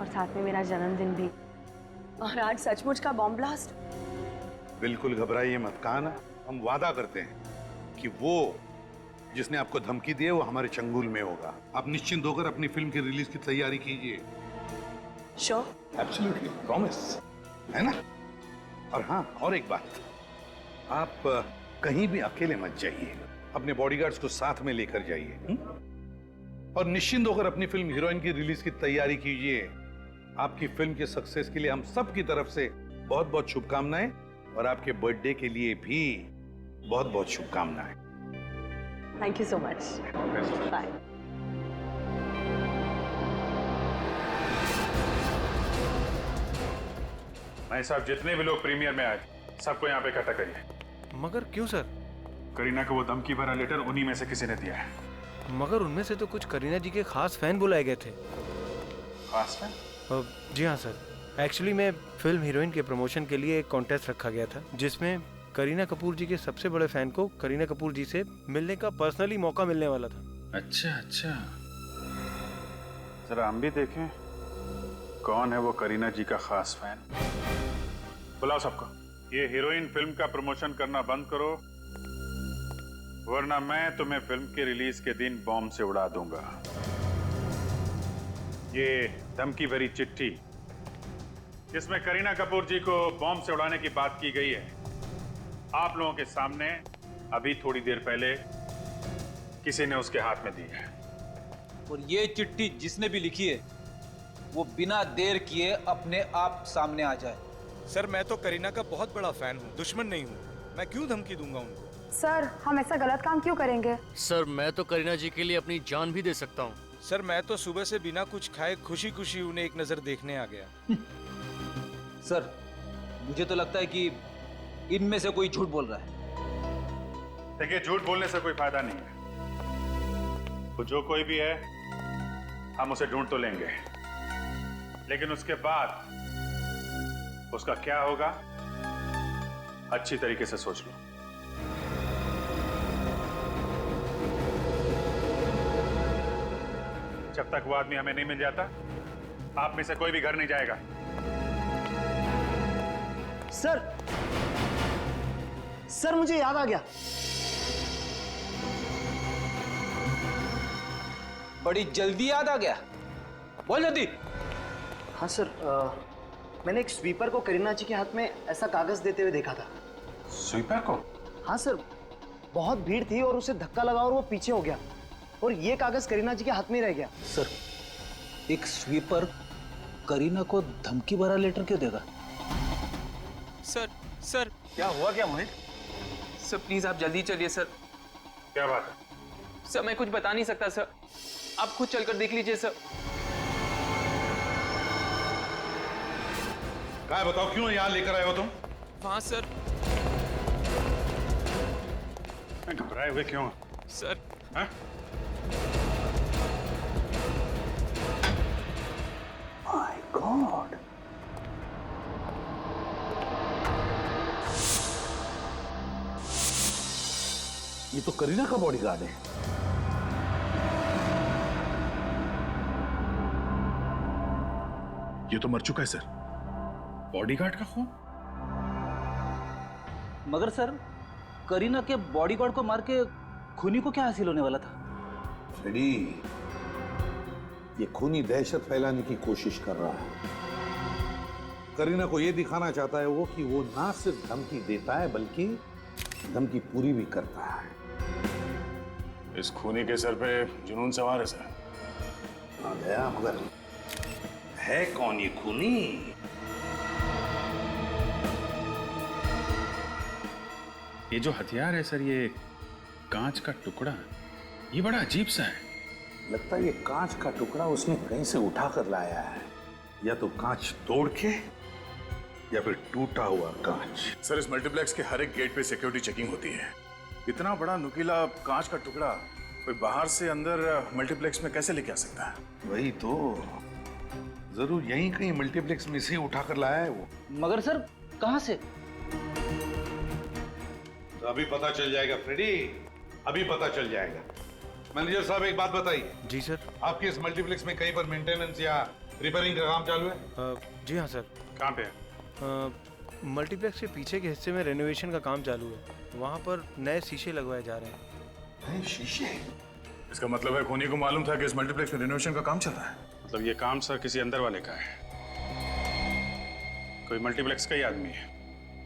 और साथ में मेरा जन्मदिन भी। और आज सचमुच का बॉम्ब ब्लास्ट। बिल्कुल घबराइए मत, कहा ना हम वादा करते हैं कि वो जिसने आपको धमकी दी है वो हमारे चंगुल में होगा। आप निश्चिंत होकर अपनी फिल्म की रिलीज की तैयारी कीजिए। श्योर? एब्सोल्युटली, प्रॉमिस, है ना? और हाँ, और एक बात, आप कहीं भी अकेले मत जाइए, अपने बॉडीगार्ड्स को साथ में लेकर जाइए। और निश्चिंत होकर अपनी फिल्म हीरोइन की रिलीज की तैयारी कीजिए। आपकी फिल्म के सक्सेस के लिए हम सब की तरफ से बहुत बहुत शुभकामनाएं, और आपके बर्थडे के लिए भी बहुत बहुत शुभकामनाएं। Thank you so much. Bye. भाई साहब, जितने भी लोग प्रीमियर में आए थे सबको यहाँ पे इकट्ठा करिए। मगर क्यों सर? करीना को वो धमकी भरा लेटर उन्हीं में से किसी ने दिया है। मगर उनमें से तो कुछ करीना जी के खास फैन बुलाए गए थे। खास फैन? जी हाँ सर, एक्चुअली मैं फिल्म हीरोइन के प्रमोशन के लिए एक कॉन्टेस्ट रखा गया था जिसमें करीना कपूर जी के सबसे बड़े फैन को करीना कपूर जी से मिलने का पर्सनली मौका मिलने वाला था। अच्छा अच्छा, जरा हम भी देखें कौन है वो करीना जी का खास फैन। बुलाओ सबको। ये हीरोइन फिल्म का प्रमोशन करना बंद करो, वरना मैं तुम्हें फिल्म के रिलीज के दिन बॉम्ब से उड़ा दूंगा। ये धमकी भरी चिट्ठी जिसमें करीना कपूर जी को बॉम्ब से उड़ाने की बात की गई है, आप लोगों के सामने अभी थोड़ी देर पहले किसी ने उसके हाथ में दी है। और ये चिट्ठी जिसने भी लिखी है वो बिना देर किए अपने आप सामने आ जाए। सर, मैं तो करीना का बहुत बड़ा फैन हूँ, दुश्मन नहीं हूँ। मैं क्यों धमकी दूंगा उनको? सर, हम ऐसा गलत काम क्यों करेंगे? सर, मैं तो करीना जी के लिए अपनी जान भी दे सकता हूँ। सर, मैं तो सुबह से बिना कुछ खाए खुशी खुशी उन्हें एक नजर देखने आ गया। सर, मुझे तो लगता है कि इनमें से कोई झूठ बोल रहा है। देखिए, झूठ बोलने से कोई फायदा नहीं है। तो जो कोई भी है हम उसे ढूंढ तो लेंगे, लेकिन उसके बाद उसका क्या होगा अच्छी तरीके से सोच लो। जब तक वो आदमी हमें नहीं मिल जाता, आप में से कोई भी घर नहीं जाएगा। सर, मुझे याद आ गया। बड़ी जल्दी याद आ गया, बोल जल्दी। हाँ सर, मैंने एक स्वीपर को करीना जी के हाथ में ऐसा कागज देते हुए देखा था। स्वीपर को? हाँ सर, बहुत भीड़ थी और उसे धक्का लगा और वो पीछे हो गया, और ये कागज करीना जी के हाथ में ही रह गया। सर, एक स्वीपर करीना को धमकी भरा लेटर क्यों देगा? सर क्या हुआ क्या मोहित? सर प्लीज आप जल्दी चलिए सर। क्या बात है? सर मैं कुछ बता नहीं सकता सर, आप खुद चलकर देख लीजिए सर। क्या बताओ, क्यों यहाँ लेकर आए हो तुम? हाँ सर। घबराए हुए क्यों सर? हाँ? माय गॉड, ये तो करीना का बॉडीगार्ड है। ये तो मर चुका है सर। बॉडीगार्ड का खून? मगर सर, करीना के बॉडीगार्ड को मार के खूनी को क्या हासिल होने वाला था? फ्रेडी, ये खूनी दहशत फैलाने की कोशिश कर रहा है। करीना को ये दिखाना चाहता है वो कि वो ना सिर्फ धमकी देता है बल्कि धमकी पूरी भी करता है। इस खूनी के सर पे जुनून सवार है सर। आ गया, मगर है कौन ये खूनी? ये जो हथियार है सर, ये कांच का टुकड़ा, ये बड़ा अजीब सा है। लगता है ये कांच का टुकड़ा उसने कहीं से उठा कर लाया है, या तो कांच तोड़ के या फिर टूटा हुआ कांच। सर, इस मल्टीप्लेक्स के हर एक गेट पे सिक्योरिटी चेकिंग होती है। इतना बड़ा नुकीला कांच का टुकड़ा कोई बाहर से अंदर मल्टीप्लेक्स में कैसे लेके आ सकता है? वही तो, जरूर यहीं कहीं मल्टीप्लेक्स में से उठा कर लाया है वो। मगर सर, कहां से? तो अभी पता चल जाएगा फ्रेडी, अभी पता चल जाएगा। मैनेजर साहब, एक बात बताइए। जी सर। आपके इस मल्टीप्लेक्स में कहीं पर मेंटेनेंस या रिपेयरिंग का काम चालू है? जी हाँ सर। कहाँ पे है? मल्टीप्लेक्स के पीछे के हिस्से में रेनोवेशन का काम चालू है। वहाँ पर नए शीशे लगवाए जा रहे हैं। नए शीशे? इसका मतलब है खूनी को मालूम था कि इस मल्टीप्लेक्स में रिनोवेशन का काम चल रहा है। मतलब ये काम सर किसी अंदर वाले का है, कोई मल्टीप्लेक्स का ही आदमी है।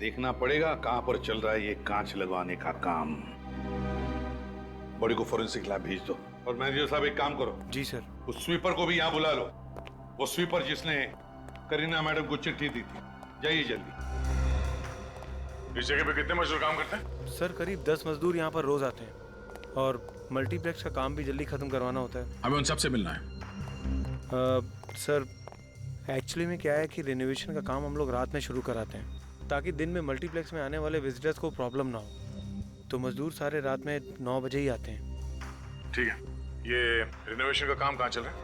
देखना पड़ेगा कहाँ पर चल रहा है ये कांच लगवाने का काम। बॉडी को फोरेंसिक लैब भेज दो। और मैनेजर साहब एक काम करो। जी सर। उस स्वीपर को भी यहाँ बुला लो, वो स्वीपर जिसने करीना मैडम को चिट्ठी दी थी। जाइए जल्दी। इस जगह पे कितने मजदूर काम करते हैं? सर करीब 10 मजदूर यहाँ पर रोज आते हैं और मल्टीप्लेक्स का काम भी जल्दी खत्म करवाना होता है। हमें उन सबसे मिलना है। सर एक्चुअली में क्या है कि रिनोवेशन का काम हम लोग रात में शुरू कराते हैं ताकि दिन में मल्टीप्लेक्स में आने वाले विजिटर्स को प्रॉब्लम ना हो। तो मजदूर सारे रात में 9 बजे ही आते हैं। ठीक है, ये रिनोवेशन का काम कहाँ चल रहा है?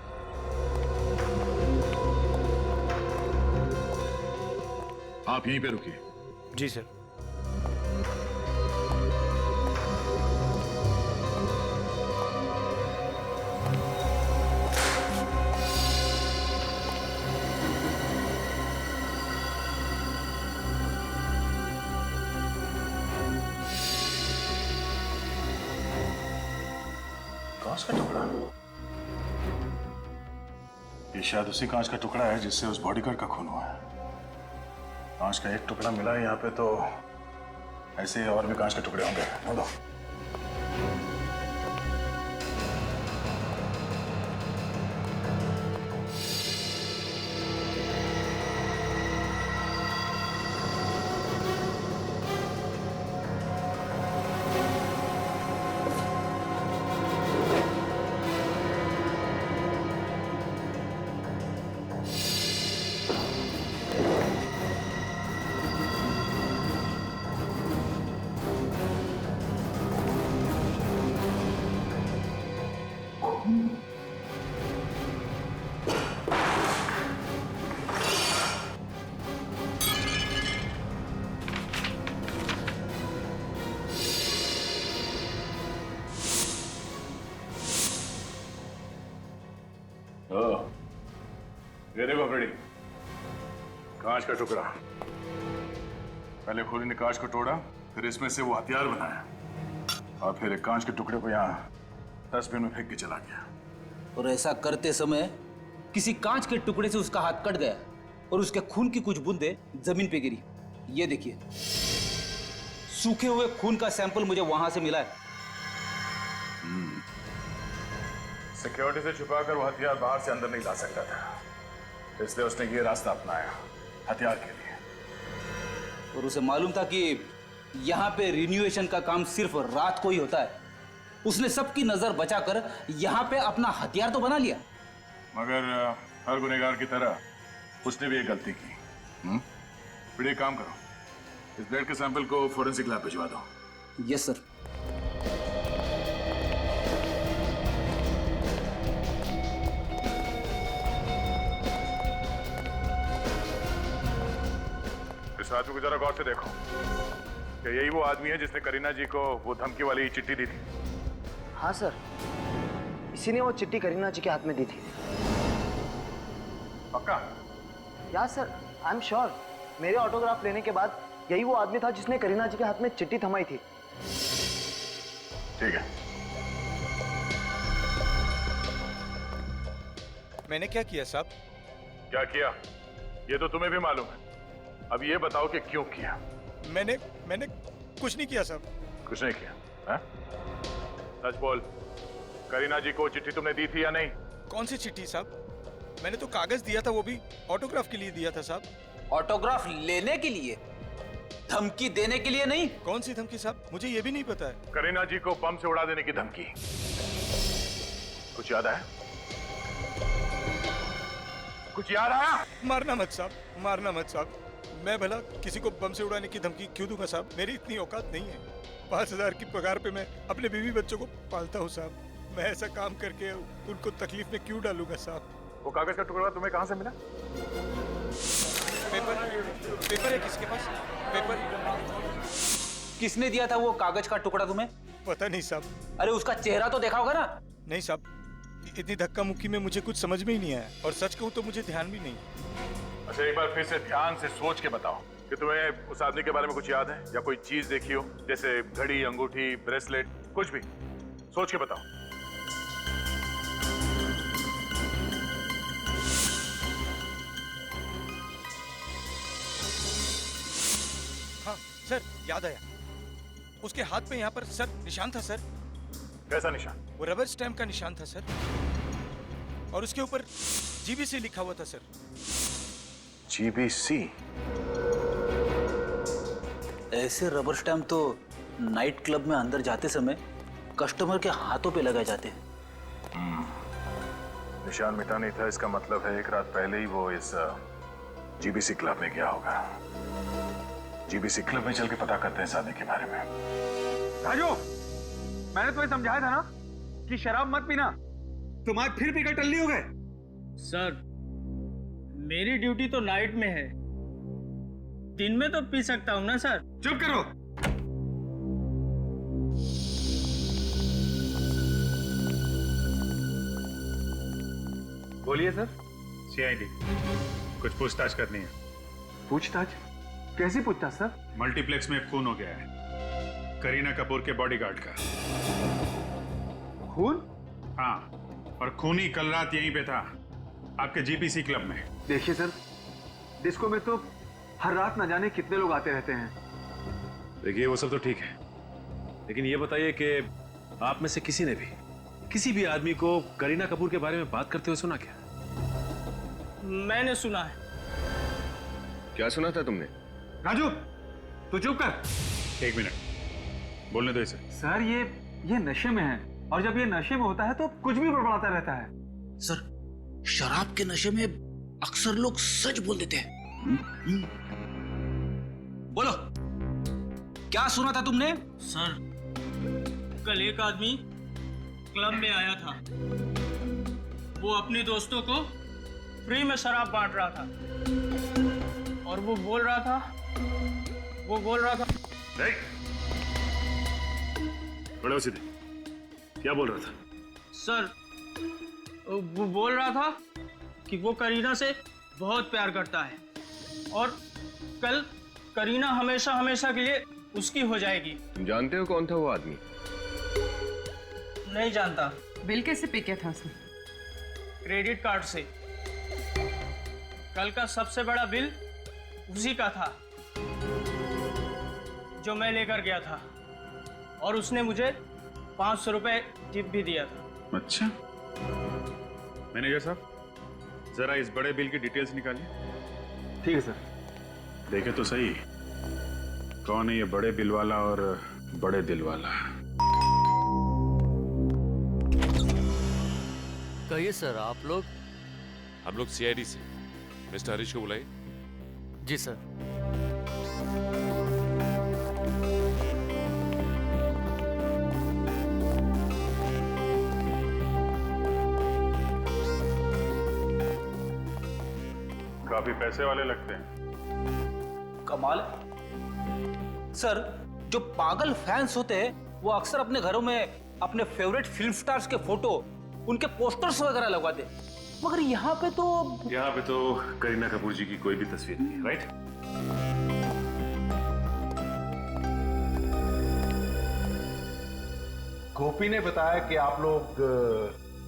आप यहीं पे रुकिए। जी सर। कांच का टुकड़ा? ये शायद उसी कांच का टुकड़ा है जिससे उस बॉडीगार्ड का खून हुआ है। कांच का एक टुकड़ा मिला है यहाँ पे, तो ऐसे और भी कांच के टुकड़े होंगे। बोलो। ये देखो फ्रेडी, कांच का टुकड़ा। पहले खूनी ने कांच को तोड़ा, फिर इसमें से वो हथियार बनाया और फिर एक कांच के टुकड़े को यहाँ डस्टबिन में फेंक के चला गया। और ऐसा करते समय किसी कांच के टुकड़े से उसका हाथ कट गया और उसके खून की कुछ बूंदें जमीन पे गिरी। ये देखिए, सूखे हुए खून का सैंपल मुझे वहां से मिला है। सिक्योरिटी से छुपाकर वो हथियार बाहर से अंदर नहीं ला सकता था, इसलिए उसने ये रास्ता अपनाया हथियार के लिए। और उसे मालूम था कि यहाँ पे रिन्यूएशन का काम सिर्फ रात को ही होता है। उसने सबकी नजर बचाकर यहाँ पे अपना हथियार तो बना लिया। मगर हर गुनहगार की तरह उसने भी एक गलती की। फिर एक काम करो, इस ब्लड के सैंपल को फोरेंसिक लैब भिजवा दो। Yes sir. इस आदमी को जरा गौर से देखो, क्या यही वो आदमी है जिसने करीना जी को वो धमकी वाली चिट्ठी दी थी? हाँ सर, इसी ने वो चिट्ठी करीना जी के हाथ में दी थी। पक्का? या सर, आई एम श्योर। मेरे ऑटोग्राफ लेने के बाद यही वो आदमी था जिसने करीना जी के हाथ में चिट्ठी थमाई थी। ठीक है। मैंने क्या किया साहब? क्या किया ये तो तुम्हें भी मालूम है, अब ये बताओ कि क्यों किया? मैंने कुछ नहीं किया साहब। कुछ नहीं किया है? सच बोल, करीना जी को चिट्ठी तुमने दी थी या नहीं? कौन सी चिट्ठी साहब? मैंने तो कागज दिया था, वो भी ऑटोग्राफ के लिए दिया था साहब। ऑटोग्राफ लेने के लिए, धमकी देने के लिए नहीं। कौन सी धमकी साहब? मुझे ये भी नहीं पता है। करीना जी को बम से उड़ा देने की धमकी, कुछ याद आया? कुछ याद आया? मारना मत साहब, मारना मत साहब। मैं भला किसी को बम से उड़ाने की धमकी क्यों दूंगा साहब? मेरी इतनी औकात नहीं है। 5,000 की पगार पे मैं अपने बीवी बच्चों को पालता हूँ साहब। मैं ऐसा काम करके उनको तकलीफ में क्यों डालूंगा साहब? वो कागज का टुकड़ा तुम्हें कहाँ से मिला? पेपर है किसके पास? पेपर किसने दिया था वो कागज का टुकड़ा तुम्हें? पता नहीं साहब। अरे उसका चेहरा तो देखा होगा ना? नहीं साहब, इतनी धक्का मुक्की में मुझे कुछ समझ में ही नहीं आया, और सच कहूँ तो मुझे ध्यान भी नहीं। अच्छा, एक बार फिर से ध्यान से सोच के बताओ कि तुम्हें उस आदमी के बारे में कुछ याद है या कोई चीज देखी हो, जैसे घड़ी, अंगूठी, ब्रेसलेट, कुछ भी। सोच के बताओ। हाँ सर, याद आया। उसके हाथ पे यहाँ पर सर निशान था सर। कैसा निशान? वो रबर स्टैम्प का निशान था सर, और उसके ऊपर जीबीसी लिखा हुआ था सर। जीबीसी? ऐसे रबर स्टैम्प तो नाइट क्लब में अंदर जाते समय कस्टमर के हाथों पे लगाए जाते हैं। निशान मिटा नहीं था, इसका मतलब है एक रात पहले ही वो इस जीबीसी क्लब में गया होगा। जीबीसी क्लब में चल के पता करते हैं इस आदमी के बारे में। राजू, मैंने तुम्हें समझाया था ना कि शराब मत पीना। तुम आज फिर पीकर टल्ली हो गए। सर, मेरी ड्यूटी तो नाइट में है, दिन में तो पी सकता हूँ ना सर। चुप करो। बोलिए सर। सीआईडी, कुछ पूछताछ करनी है। पूछताछ? कैसी पूछताछ सर? मल्टीप्लेक्स में एक खून हो गया है, करीना कपूर के बॉडीगार्ड का। खून? हाँ, और खूनी कल रात यहीं पे था, आपके जीबीसी क्लब में। देखिए सर, डिस्को में तो हर रात न जाने कितने लोग आते रहते हैं। देखिए वो सब तो ठीक है, लेकिन ये बताइए कि आप में से किसी ने भी किसी भी आदमी को करीना कपूर के बारे में बात करते हुए सुना क्या? मैंने सुना है। क्या सुना था तुमने? राजू, तू चुप कर। एक मिनट, बोलने दो इसे। सर, ये नशे में है, और जब ये नशे में होता है तो कुछ भी बड़बड़ाता रहता है। सर, शराब के नशे में अक्सर लोग सच बोल देते हैं। बोलो, क्या सुना था तुमने? सर, कल एक आदमी क्लब में आया था। वो अपने दोस्तों को फ्री में शराब बांट रहा था, और वो बोल रहा था नहीं, बड़े सीधे, क्या बोल रहा था? सर, वो बोल रहा था कि वो करीना से बहुत प्यार करता है, और कल करीना हमेशा हमेशा के लिए उसकी हो जाएगी। तुम जानते हो कौन था वो आदमी? नहीं जानता। बिल कैसे पे किया था उसने? क्रेडिट कार्ड से। कल का सबसे बड़ा बिल उसी का था, जो मैं लेकर गया था, और उसने मुझे 500 रुपए टिप भी दिया था। अच्छा, मैनेजर साहब, जरा इस बड़े बिल की डिटेल्स निकालिए। ठीक है सर। देखे तो सही, कौन है ये बड़े बिल वाला और बड़े दिल वाला? कहिए सर, आप लोग? हम लोग सीआईडी से। मिस्टर हरीश को बुलाइए। जी सर। काफी पैसे वाले लगते हैं। कमाल। सर, जो पागल फैंस होते हैं वो अक्सर अपने घरों में अपने फेवरेट फिल्म स्टार्स के फोटो, उनके पोस्टर्स वगैरह लगवाते, मगर यहाँ पे तो करीना कपूर जी की कोई भी तस्वीर नहीं है, राइट? गोपी ने बताया कि आप लोग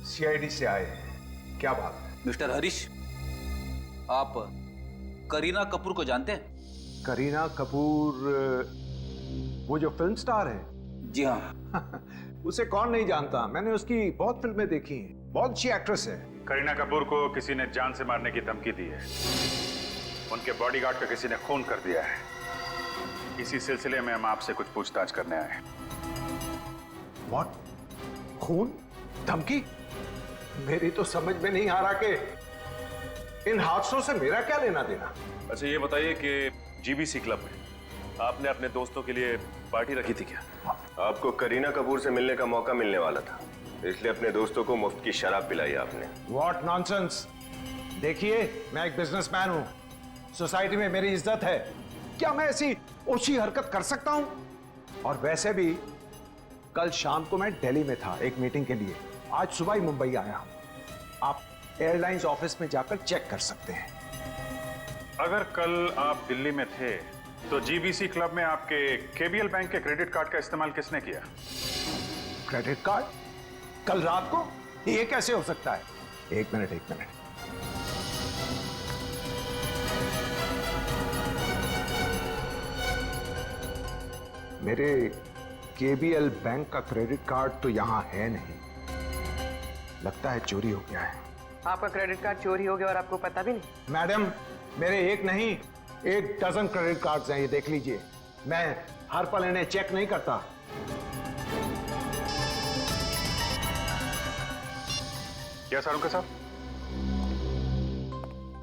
सीआईडी से आए हैं, क्या बात है? मिस्टर हरीश, आप करीना कपूर को जानते हैं? करीना कपूर, वो जो फिल्म स्टार है? जी हाँ। उसे कौन नहीं जानता, मैंने उसकी बहुत फिल्में देखी हैं, बहुत अच्छी एक्ट्रेस है। करीना कपूर को किसी ने जान से मारने की धमकी दी है, उनके बॉडीगार्ड का किसी ने खून कर दिया है। इसी सिलसिले में हम आपसे कुछ पूछताछ करने आए हैं। व्हाट? खून? धमकी? मेरी तो समझ में नहीं आ रहा कि इन हादसों से मेरा क्या लेना देना। अच्छा ये बताइए कि जीबीसी क्लब में आपने अपने दोस्तों के लिए पार्टी रखी थी क्या? आपको करीना कपूर से मिलने का मौका मिलने वाला था, इसलिए अपने दोस्तों को मुफ्त की शराब पिलाई आपने। What nonsense. देखिए, मैं एक बिजनेसमैन हूं, सोसाइटी में मेरी इज्जत है, क्या मैं ऐसी ओछी हरकत कर सकता हूं? और वैसे भी कल शाम को मैं दिल्ली में था एक मीटिंग के लिए, आज सुबह ही मुंबई आया हूं। आप एयरलाइंस ऑफिस में जाकर चेक कर सकते हैं। अगर कल आप दिल्ली में थे तो जीबीसी क्लब में आपके केबीएल बैंक के क्रेडिट कार्ड का इस्तेमाल किसने किया? Credit card? कल रात को? ये कैसे हो सकता है? एक मिनट। मेरे केबीएल बैंक का क्रेडिट कार्ड तो यहां है नहीं। लगता है चोरी हो गया है। आपका क्रेडिट कार्ड चोरी हो गया और आपको पता भी नहीं? मैडम, मेरे एक नहीं 1 डजन क्रेडिट कार्ड्स हैं, ये देख लीजिए। मैं हर पल इन्हें चेक नहीं करता। क्या सारुका साहब?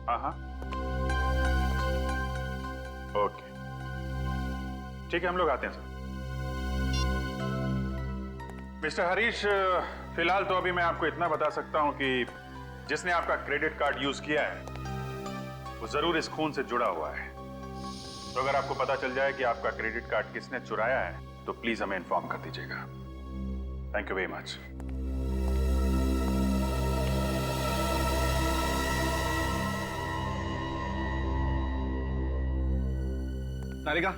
हाँ, ओके, ठीक है, हम लोग आते हैं सर। मिस्टर हरीश, फिलहाल तो अभी मैं आपको इतना बता सकता हूं कि जिसने आपका क्रेडिट कार्ड यूज किया है वो जरूर इस खून से जुड़ा हुआ है। तो अगर आपको पता चल जाए कि आपका क्रेडिट कार्ड किसने चुराया है तो प्लीज हमें इन्फॉर्म कर दीजिएगा। Thank you very much. Sarika,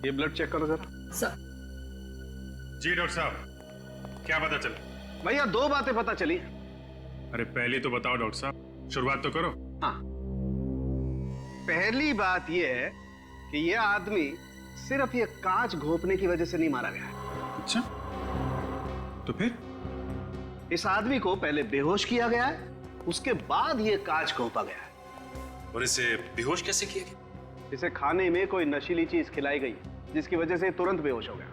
ये ब्लड चेक करो जरा। सर। जी डॉक्टर साहब, क्या पता चला? भैया 2 बातें पता चली। अरे पहली तो बताओ डॉक्टर साहब, शुरुआत तो करो। हाँ, पहली बात यह है कि यह आदमी सिर्फ ये कांच घोंपने की वजह से नहीं मारा गया है। अच्छा, तो फिर? इस आदमी को पहले बेहोश किया गया है, उसके बाद ये कांच घोंपा गया है। और इसे बेहोश कैसे किया गया? इसे खाने में कोई नशीली चीज खिलाई गई जिसकी वजह से तुरंत बेहोश हो गया।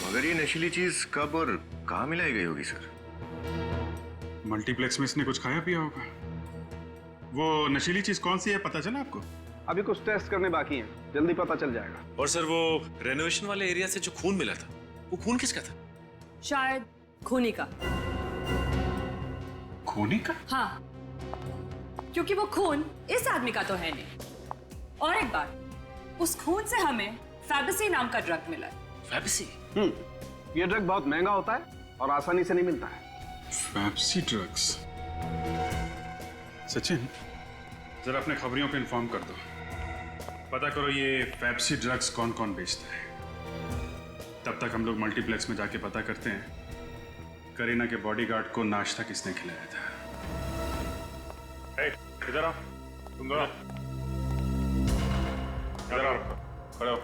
मगर ये नशीली चीज कब और कहाँ मिलाई गई होगी सर? मल्टीप्लेक्स में इसने कुछ खाया पिया होगा। वो नशीली चीज कौन सी है, पता चला आपको? अभी कुछ टेस्ट करने बाकी हैं, जल्दी पता चल जाएगा। और सर, वो रेनोवेशन वाले एरिया से जो खून मिला था, वो खून किसका था? शायद खूनी का। खूनी का? हाँ, क्योंकि वो खून इस आदमी का तो है नहीं। और एक बात, उस खून से हमें फैबेसी नाम का ड्रग मिला है। फैबेसी? ये ड्रग बहुत महंगा होता है और आसानी से नहीं मिलता है। Fabaceae drugs? सचिन, जरा अपने खबरियों को इन्फॉर्म कर दो, पता करो ये फैबेसी ड्रग्स कौन कौन बेचता है। तब तक हम लोग मल्टीप्लेक्स में जाके पता करते हैं करीना के बॉडीगार्ड को नाश्ता किसने खिलाया था। इधर आओ, तुम दोनों इधर आओ, खड़े हो।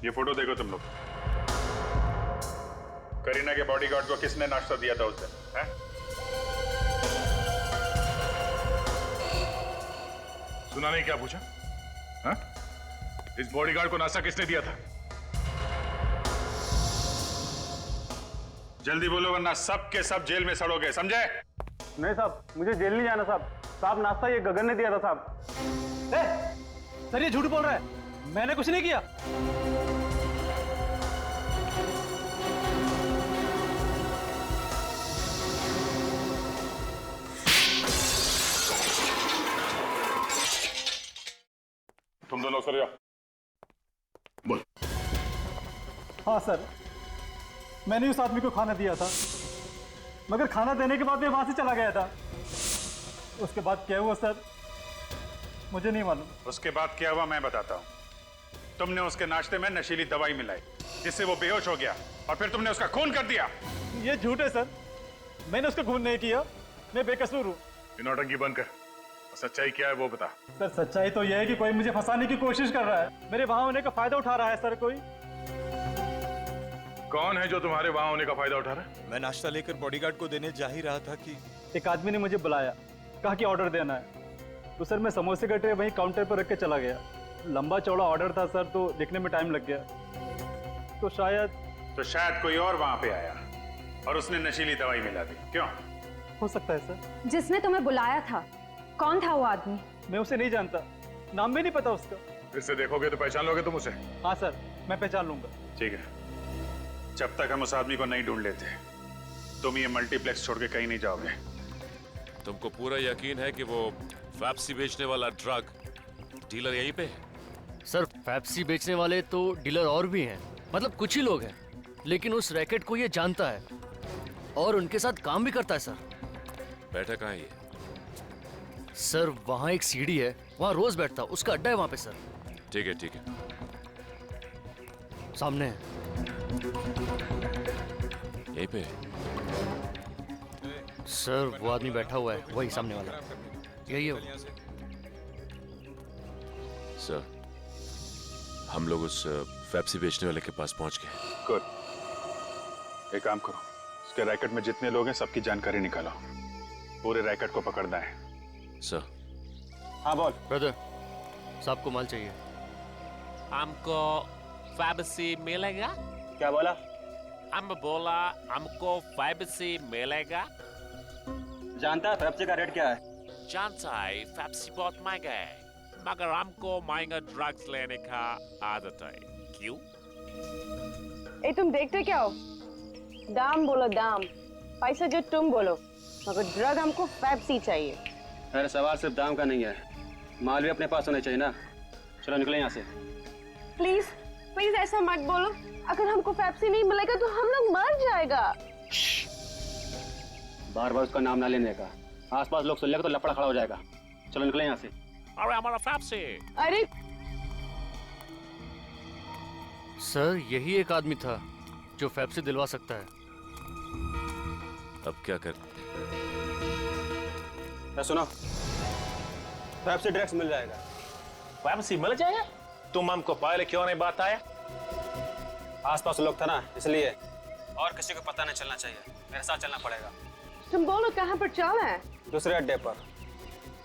ये फोटो देखो तुम लोग। करीना के बॉडीगार्ड को किसने नाश्ता दिया था उस दिन? हैं? सुना नहीं क्या पूछा? हाँ? इस बॉडीगार्ड को नाश्ता किसने दिया था? जल्दी बोलो वरना सब के सब जेल में सड़ोगे, समझे? नहीं साहब, मुझे जेल नहीं जाना साहब। साहब, नाश्ता ये गगन ने दिया था साहब। सर, ये झूठ बोल रहा है, मैंने कुछ नहीं किया। तुम दोनों सर जाओ। बोल। हाँ सर, मैंने उस आदमी को खाना दिया था, मगर खाना देने के बाद मैं वहां से चला गया था। उसके बाद क्या हुआ सर, मुझे नहीं मालूम। उसके बाद क्या हुआ मैं बताता हूँ। तुमने उसके नाश्ते में नशीली दवाई मिलाई जिससे वो बेहोश हो गया और फिर तुमने उसका खून कर दिया। ये झूठ है सर, मैंने उसका खून नहीं किया, मैं बेकसूर हूँ। नौटंकी बंद कर, सच्चाई क्या है वो बता। सर, सच्चाई तो यह है कि कोई मुझे फंसाने की कोशिश कर रहा है, मेरे वहां होने का फायदा उठा रहा है सर। कोई कौन है जो तुम्हारे वहां होने का फायदा उठा रहा है? मैं नाश्ता लेकर बॉडीगार्ड को देने जा ही रहा था कि एक आदमी ने मुझे बुलाया, कहा कि ऑर्डर देना है। तो सर मैं समोसे का ट्रे वहीं काउंटर पर रख के चला गया। लंबा चौड़ा ऑर्डर था सर, तो लिखने में टाइम लग गया। तो शायद कोई और वहां पे आया और उसने नशीली दवाई मिला दी। क्यों? हो सकता है सर। जिसने तुम्हें बुलाया था, कौन था वो आदमी? मैं उसे नहीं जानता, नाम भी नहीं पता उसका। इससे देखोगे तो पहचान लोगे तुम उसे? हाँ सर, मैं पहचान लूंगा। ठीक है, जब तक हम उस आदमी को नहीं ढूंढ लेते तुम ये मल्टीप्लेक्स छोड़ के कहीं नहीं जाओगे। तुमको पूरा यकीन है कि वो फैबेसी बेचने वाला ड्रग डीलर यहीं पे है? सर, फैबेसी बेचने वाले तो डीलर और भी हैं, मतलब कुछ ही लोग हैं। लेकिन उस रैकेट को ये जानता है और उनके साथ काम भी करता है सर। बैठा कहाँ है ये? सर वहाँ एक सीढ़ी है, वहाँ रोज बैठता, उसका अड्डा है वहाँ पे सर। ठीक है ठीक है, सामने है। यहीं पे? सर वो आदमी बैठा हुआ है, वही सामने वाला, यही है वो। सर हम लोग उस पेप्सी बेचने वाले के पास पहुंच गए। गुड। एक काम करो, उसके रैकेट में जितने लोग हैं सबकी जानकारी निकालो, पूरे रैकेट को पकड़ना है। सर। हाँ बोल। ब्रदर साहब को माल चाहिए। हमको पेप्सी मिलेगा? क्या बोला? हम बोला हमको पेप्सी मिलेगा। जानता है पेप्सी का रेट क्या है? जानता है पेप्सी बहुत महंगा है, मगर हमको महंगा ड्रग्स लेने का आदत है। क्यों? ए तुम देखते क्या हो? दाम बोलो दाम, पैसा जो तुम बोलो, मगर ड्रग हमको पेप्सी चाहिए। अरे सवाल सिर्फ दाम का नहीं है, माल भी अपने पास होना चाहिए ना। चलो निकले यहाँ से। प्लीज प्लीज ऐसा मत बोलो, अगर हमको पेप्सी नहीं मिलेगा तो हम लोग मर जाएगा। बार बार उसका नाम ना लेने का, आसपास लोग सुन लेगा तो लफड़ा खड़ा हो जाएगा। चलो निकले यहाँ से। अरे हमारा पेप्सी। अरे सर यही एक आदमी था जो पेप्सी दिलवा सकता है। अब क्या कर? सुनो, पेप्सी ड्रग्स मिल जाएगा। पेप्सी मिल जाएगा? तुम हमको पहले क्यों नहीं बताया? आसपास लोग था ना इसलिए, और किसी को पता नहीं चलना चाहिए। मेरे साथ चलना पड़ेगा। तुम बोलो कहाँ पर चलना है? दूसरे अड्डे पर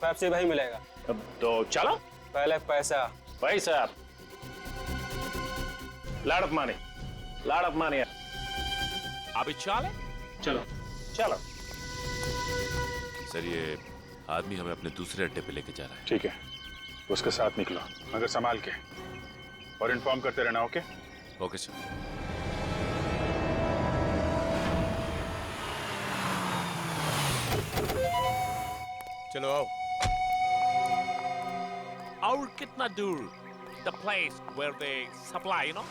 पेप्सी वही मिलेगा। तो चलो। पहले पैसा। पैसा लाड़प माने, लाड़प माने। अभी चले? चलो चलो। सर ये आदमी हमें अपने दूसरे अड्डे पे लेके जा रहा है। ठीक है, उसके साथ निकलो, मगर संभाल के, और इन्फॉर्म करते रहना। ओके? Okay sir. चलो आओ। और कितना दूर? The place where they supply, you know?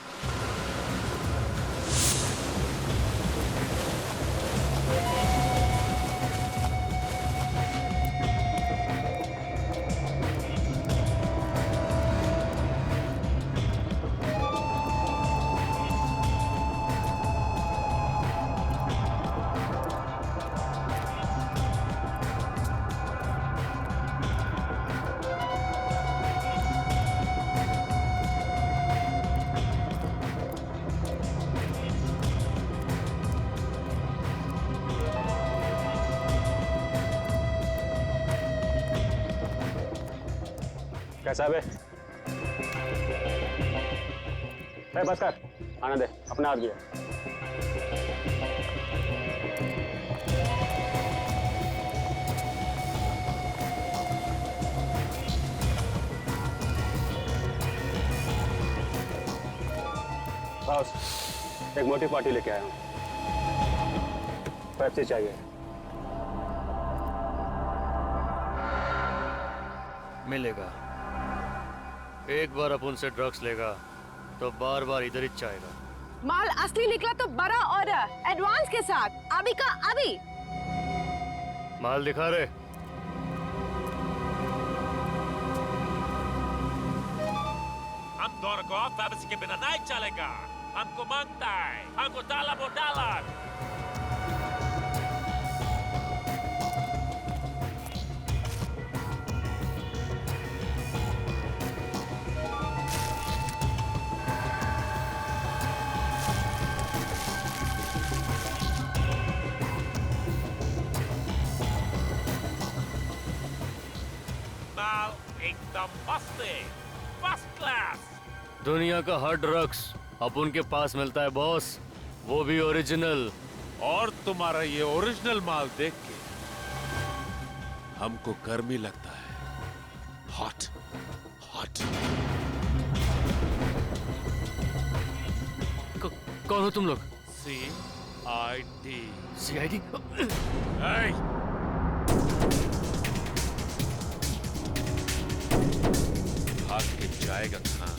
कैसा बे? बस कर, आना दे, अपना आदमी है। बॉस, एक मोटी पार्टी लेके आया हूँ, पेप्सी चाहिए। मिलेगा। एक बार अपन से ड्रग्स लेगा तो बार बार इधर ही चाहेगा। माल असली निकला तो बड़ा ऑर्डर, एडवांस के साथ, अभी का अभी। माल दिखा रहे? हम दोनों को पेप्सी के बिना नहीं चलेगा। हमको मांगता है, हमको $1। एकदम मस्त है, फर्स्ट क्लास। दुनिया का हर ड्रग्स अपन के पास मिलता है बॉस, वो भी ओरिजिनल। और तुम्हारा ये ओरिजिनल माल देख के हमको गर्मी लगता है। Hot hot. कौन हो तुम लोग? CID। CID? भाग के जाएगा कहाँ?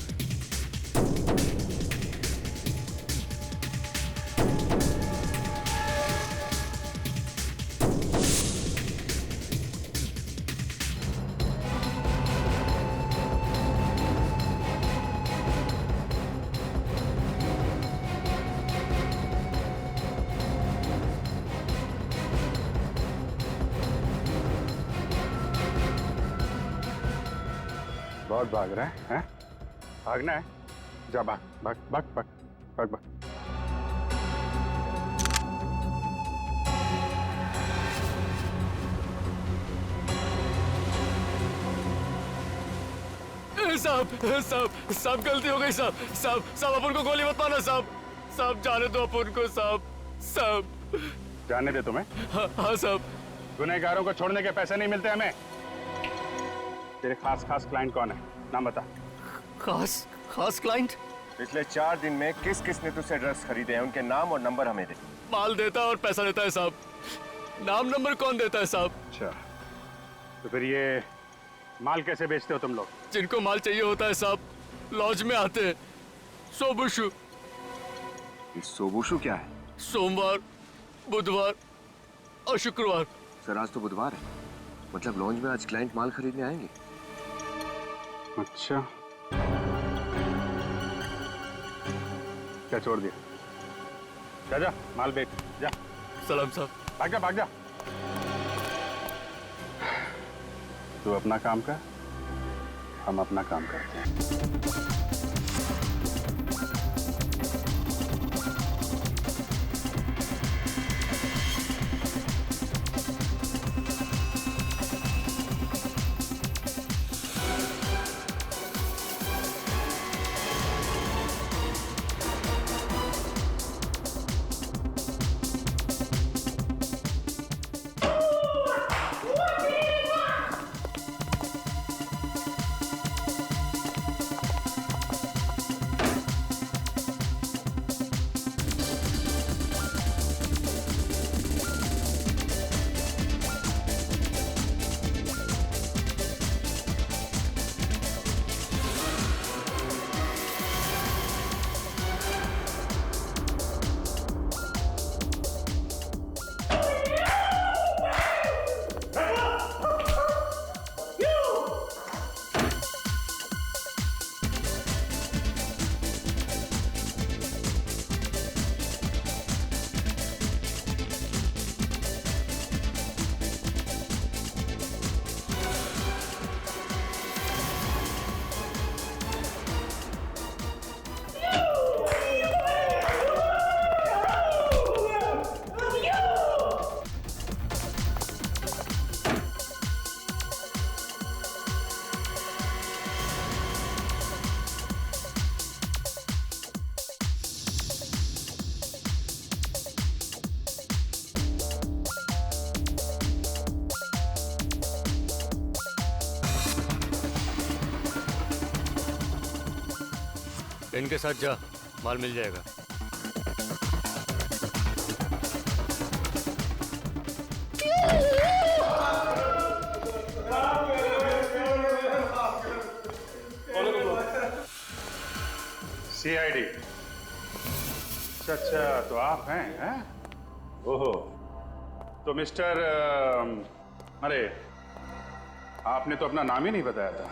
बहुत भाग रहा है, हैं? भागना है? जा भाग भाग भाग भाग भाग भाग। साहब साहब साहब गलती हो गई साहब साहब साहब अपन को गोली मत मारना साहब साहब जाने दो अपन को साहब साहब। जाने दे तुम्हें? हाँ साहब। गुनहगारों को छोड़ने के पैसे नहीं मिलते हमें। तेरे खास खास क्लाइंट कौन है, नाम बता। खास खास क्लाइंट? पिछले 4 दिन में किस किस ने तुझसे ड्रग्स खरीदे हैं, उनके नाम और नंबर हमें दे। माल देता है और पैसा लेता है साहब, नाम नंबर कौन देता है साहब? अच्छा, तो फिर ये माल कैसे बेचते हो तुम लोग? जिनको माल चाहिए होता है साहब लॉज में आते हैं। सोबुशु। ये सोबुशु क्या है? सोमवार, बुधवार और शुक्रवार। सर आज तो बुधवार है, मतलब लॉन्ज में आज क्लाइंट माल खरीदने आएंगे। अच्छा, क्या छोड़ दिया? जा जा माल बेच जा। सलाम साहब। भाग जा भाग जा। तू अपना काम कर, हम अपना काम करते हैं। इनके साथ जा, माल मिल जाएगा। CID। अच्छा, तो आप हैं? ओहो, तो मिस्टर अरे आपने तो अपना नाम ही नहीं बताया था।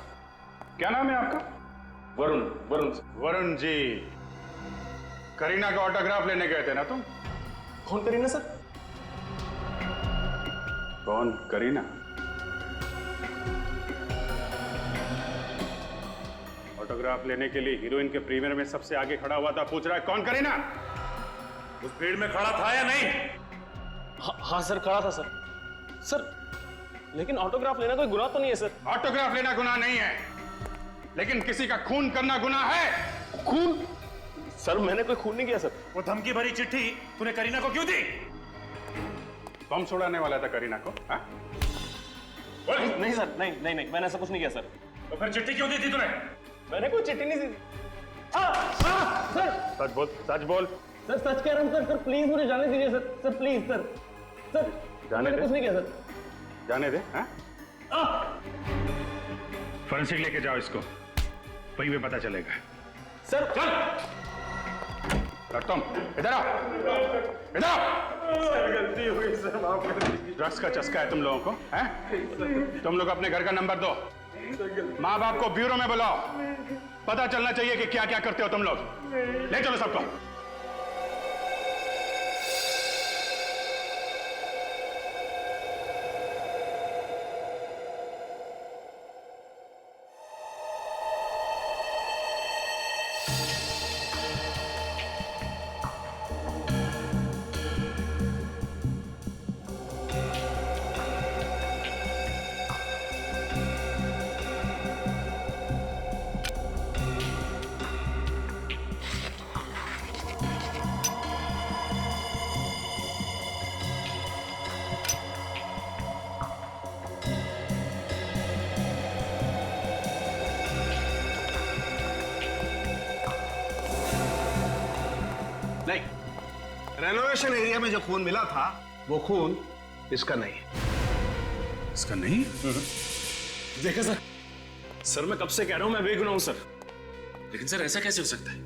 क्या नाम है आपका? वरुण। वरुण वरुण जी, करीना का ऑटोग्राफ लेने गए थे ना तुम? कौन करीना सर? कौन करीना? ऑटोग्राफ लेने के लिए हीरोइन के प्रीमियर में सबसे आगे खड़ा हुआ था, पूछ रहा है कौन करीना? उस भीड़ में खड़ा था या नहीं? हाँ सर, खड़ा था सर। सर लेकिन ऑटोग्राफ लेना कोई गुनाह तो नहीं है सर। ऑटोग्राफ लेना गुनाह नहीं है, लेकिन किसी का खून करना गुनाह है। खून? सर मैंने कोई खून नहीं किया सर। वो धमकी भरी चिट्ठी तूने करीना को क्यों दी? बम छुड़ाने वाला था करीना को? हाँ? नहीं सर, नहीं, मैंने ऐसा कुछ नहीं किया सर। तो फिर चिट्ठी क्यों दी थी तूने? मैंने कोई चिट्ठी नहीं दी। सर सच बोल, सच बोल। सर सच कह रहा हूँ सर, प्लीज मुझे जाने दीजिए सर। सर प्लीज सर, जाने दे। कुछ नहीं किया सर। जाने दे। फोरेंसिक लेके जाओ इसको, वहीं पे पता चलेगा। सर चल। और तुम इधर आओ, इधर आओ। गलती हो गई सर, माफ कर दीजिए। ड्रग्स का चस्का है तुम लोगों को, हैं? तुम लोग अपने घर का नंबर दो, माँ बाप को ब्यूरो में बुलाओ, पता चलना चाहिए कि क्या क्या करते हो तुम लोग। ले चलो सबको। रेनोवेशन एरिया में जो खून मिला था वो खून इसका नहीं है। इसका नहीं? देखा सर, सर मैं कब से कह रहा हूं मैं बेगुनाह हूं सर। लेकिन सर ऐसा कैसे हो सकता है?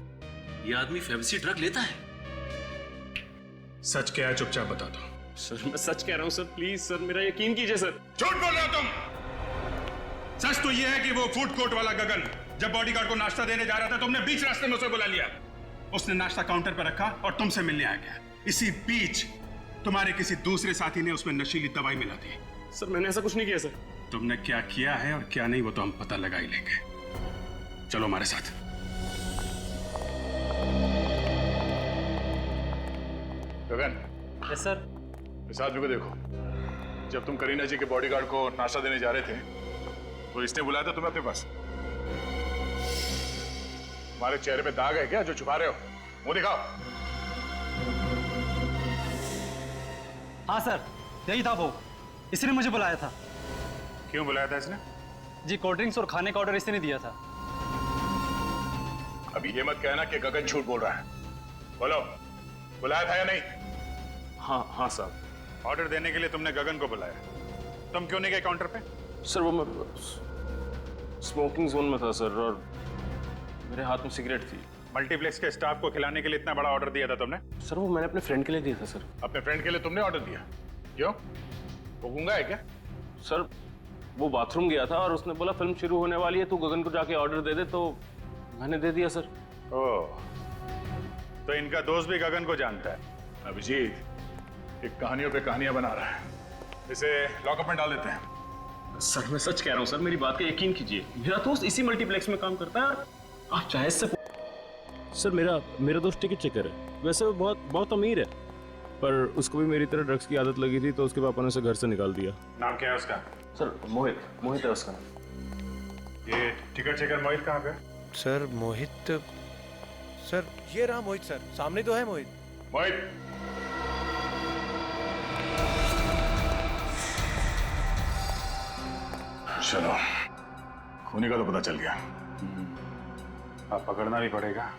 ये आदमी फेबसी ड्रग लेता है। सच क्या है चुपचाप बता दो। सर मैं सच कह रहा हूं सर, प्लीज सर मेरा यकीन कीजिए सर। झूठ बोल रहे हो तुम। सच तो ये है कि वो फूड कोर्ट वाला गगन जब बॉडीगार्ड को नाश्ता देने जा रहा था तुमने बीच रास्ते में उसे बुला लिया। उसने नाश्ता काउंटर पर रखा और तुमसे मिलने आ गया। इसी बीच तुम्हारे किसी दूसरे साथी ने उसमें नशीली दवाई मिला दी। सर मैंने ऐसा कुछ नहीं किया सर। तुमने क्या किया है और क्या नहीं वो तो हम पता लगा ही लेंगे। चलो हमारे साथ। गगन। Yes sir. इस आदमी को देखो। जब तुम करीना जी के बॉडीगार्ड को नाश्ता देने जा रहे थे तो इसने बुलाया था तुम्हें अपने पास। तुम्हारे चेहरे पे दाग है क्या जो छुपा रहे हो? मुंह दिखाओ। हाँ सर, यही था वो। इसने मुझे बुलाया था। क्यों बुलाया था इसने? जी कोल्ड ड्रिंक्स और खाने का ऑर्डर इसने दिया था। अभी ये मत कहना कि गगन झूठ बोल रहा है। बोलो, बुलाया था या नहीं? हाँ हाँ साहब। ऑर्डर देने के लिए तुमने गगन को बुलाया। तुम क्यों नहीं गए काउंटर पे? सर वो मैं स्मोकिंग जोन में था सर और मेरे हाथ में सिगरेट थी। मल्टीप्लेक्स के स्टाफ को खिलाने के लिए इतना बड़ा ऑर्डर दिया था तुमने? सर वो मैंने अपने फ्रेंड के लिए दिया था सर। अपने फ्रेंड के लिए तुमने ऑर्डर दिया? क्यों? वो गूंगा है क्या? सर वो बाथरूम गया था और उसने बोला फिल्म शुरू होने वाली है तू गगन को जाके ऑर्डर दे दे, तो मैंने दे दिया सर। ओह, तो इनका दोस्त भी गगन को जानता है। अभिजीत एक कहानियों पे कहानियां बना रहा है। इसे लॉकअप में डाल देते हैं। सर मैं सच कह रहा हूँ सर, मेरी बात का यकीन कीजिए। मेरा दोस्त इसी मल्टीप्लेक्स में काम करता है। आप चाहे इससे सर मेरा दोस्त टिकट चेकर है। वैसे वो बहुत अमीर है, पर उसको भी मेरी तरह ड्रग्स की आदत लगी थी तो उसके पापा ने उसे घर से निकाल दिया। नाम क्या है उसका? सर मोहित है उसका नाम। ये टिकट चेकर मोहित कहाँ पे? सर मोहित, सर ये रहा मोहित सर, सामने तो है मोहित। मोहित चलो, खूनी का तो पता चल गया। अब पकड़ना भी पड़ेगा।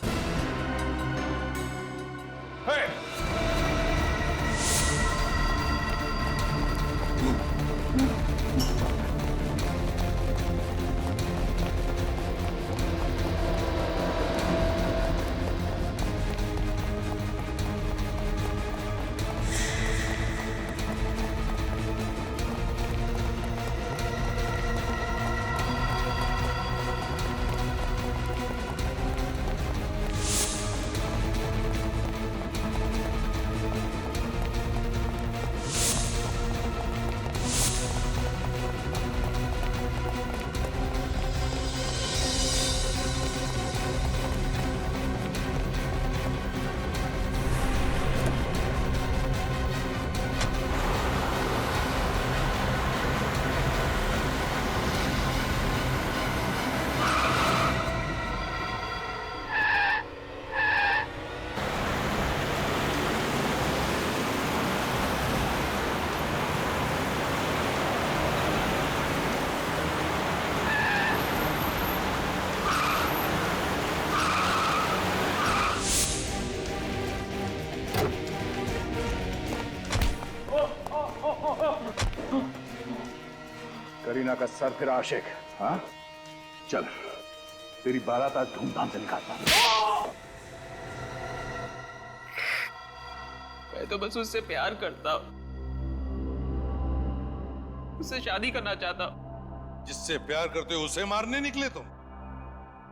करीना का सर फिर आशिक। हाँ चल, तेरी बारात आज धूमधाम से निकालता हूं। मैं तो बस उससे प्यार करता हूं, उससे शादी करना चाहता हूं। जिससे प्यार करते हो उसे मारने निकले तुम?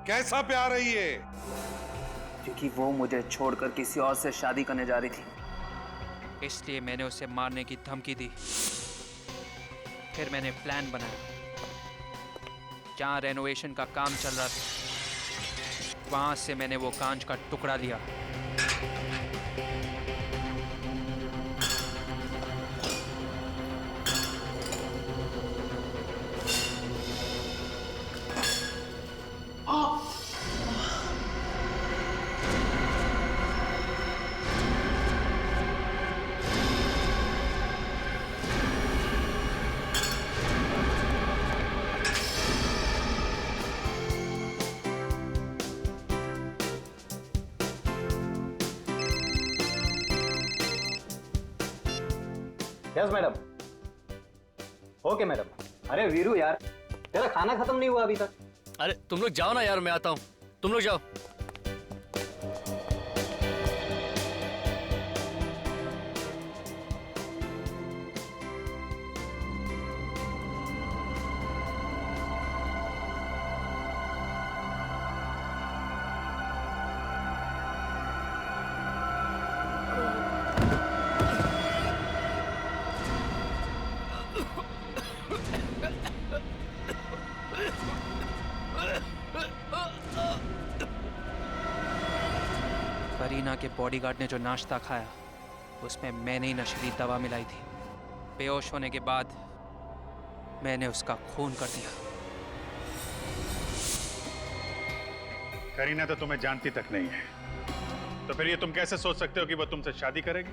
कैसा प्यार है ये? क्योंकि वो मुझे छोड़कर किसी और से शादी करने जा रही थी, इसलिए मैंने उसे मारने की धमकी दी। फिर मैंने प्लान बनाया। जहाँ रेनोवेशन का काम चल रहा था वहां से मैंने वो कांच का टुकड़ा लिया। Yes madam. Okay madam. अरे वीरू यार, तेरा खाना खत्म नहीं हुआ अभी तक। अरे तुम लोग जाओ ना यार, मैं आता हूँ, तुम लोग जाओ। करीना के बॉडीगार्ड ने जो नाश्ता खाया उसमें मैंने ही नशीली दवा मिलाई थी। बेहोश होने के बाद मैंने उसका खून कर दिया। करीना तो तुम्हें जानती तक नहीं है, तो फिर ये तुम कैसे सोच सकते हो कि वो तुमसे शादी करेगी?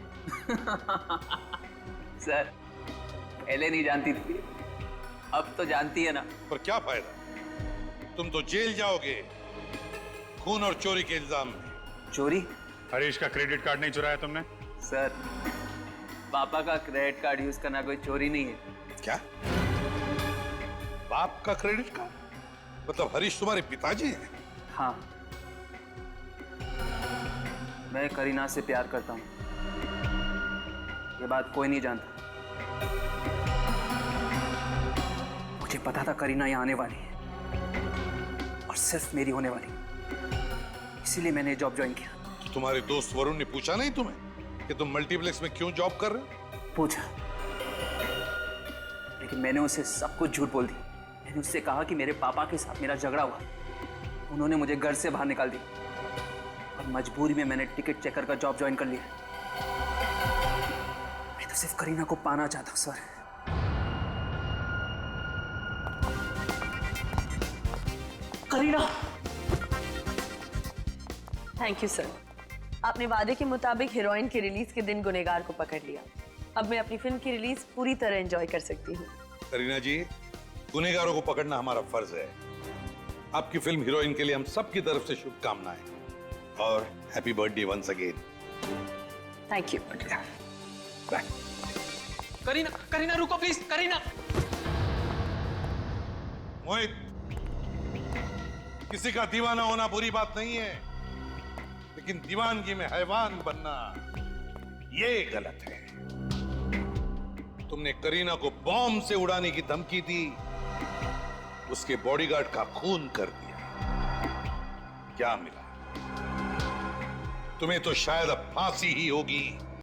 सर, पहले नहीं जानती थी, अब तो जानती है ना। पर क्या फायदा, तुम तो जेल जाओगे खून और चोरी के इल्जाम में। चोरी? हरीश का क्रेडिट कार्ड नहीं चुराया तुमने? सर, पापा का क्रेडिट कार्ड यूज करना कोई चोरी नहीं है। क्या? बाप का क्रेडिट कार्ड? मतलब हरीश तुम्हारे पिताजी हैं? हाँ, मैं करीना से प्यार करता हूँ, ये बात कोई नहीं जानता। मुझे पता था करीना यहाँ आने वाली है और सिर्फ मेरी होने वाली, इसीलिए मैंने जॉब ज्वाइन किया। तो तुम्हारे दोस्त वरुण ने पूछा नहीं तुम्हें कि तुम मल्टीप्लेक्स में क्यों जॉब कर रहे हो? पूछा, लेकिन मैंने उसे सब कुछ झूठ बोल दी। मैंने उससे कहा कि मेरे पापा के साथ मेरा झगड़ा हुआ, उन्होंने मुझे घर से बाहर निकाल दिया और मजबूरी में मैंने टिकट चेकर का जॉब ज्वाइन कर लिया। मैं तो सिर्फ करीना को पाना चाहता हूँ sir. Kareena, thank you sir. आपने वादे के मुताबिक हीरोइन के रिलीज के दिन गुनहगार को पकड़ लिया। अब मैं अपनी फिल्म की रिलीज पूरी तरह एंजॉय कर सकती हूँ। करीना जी, गुनहगारों को पकड़ना हमारा फर्ज है। आपकी फिल्म हीरोइन के लिए हम सब की तरफ से शुभकामनाएं और happy birthday once again. Thank you. Bye. Kareena, Kareena रुको प्लीज, करीना। मोहित, किसी का दीवाना होना बुरी बात नहीं है, लेकिन दीवानगी में हैवान बनना ये गलत है। तुमने करीना को बॉम्ब से उड़ाने की धमकी दी, उसके बॉडीगार्ड का खून कर दिया। क्या मिला? तुम्हें तो शायद अब फांसी ही होगी।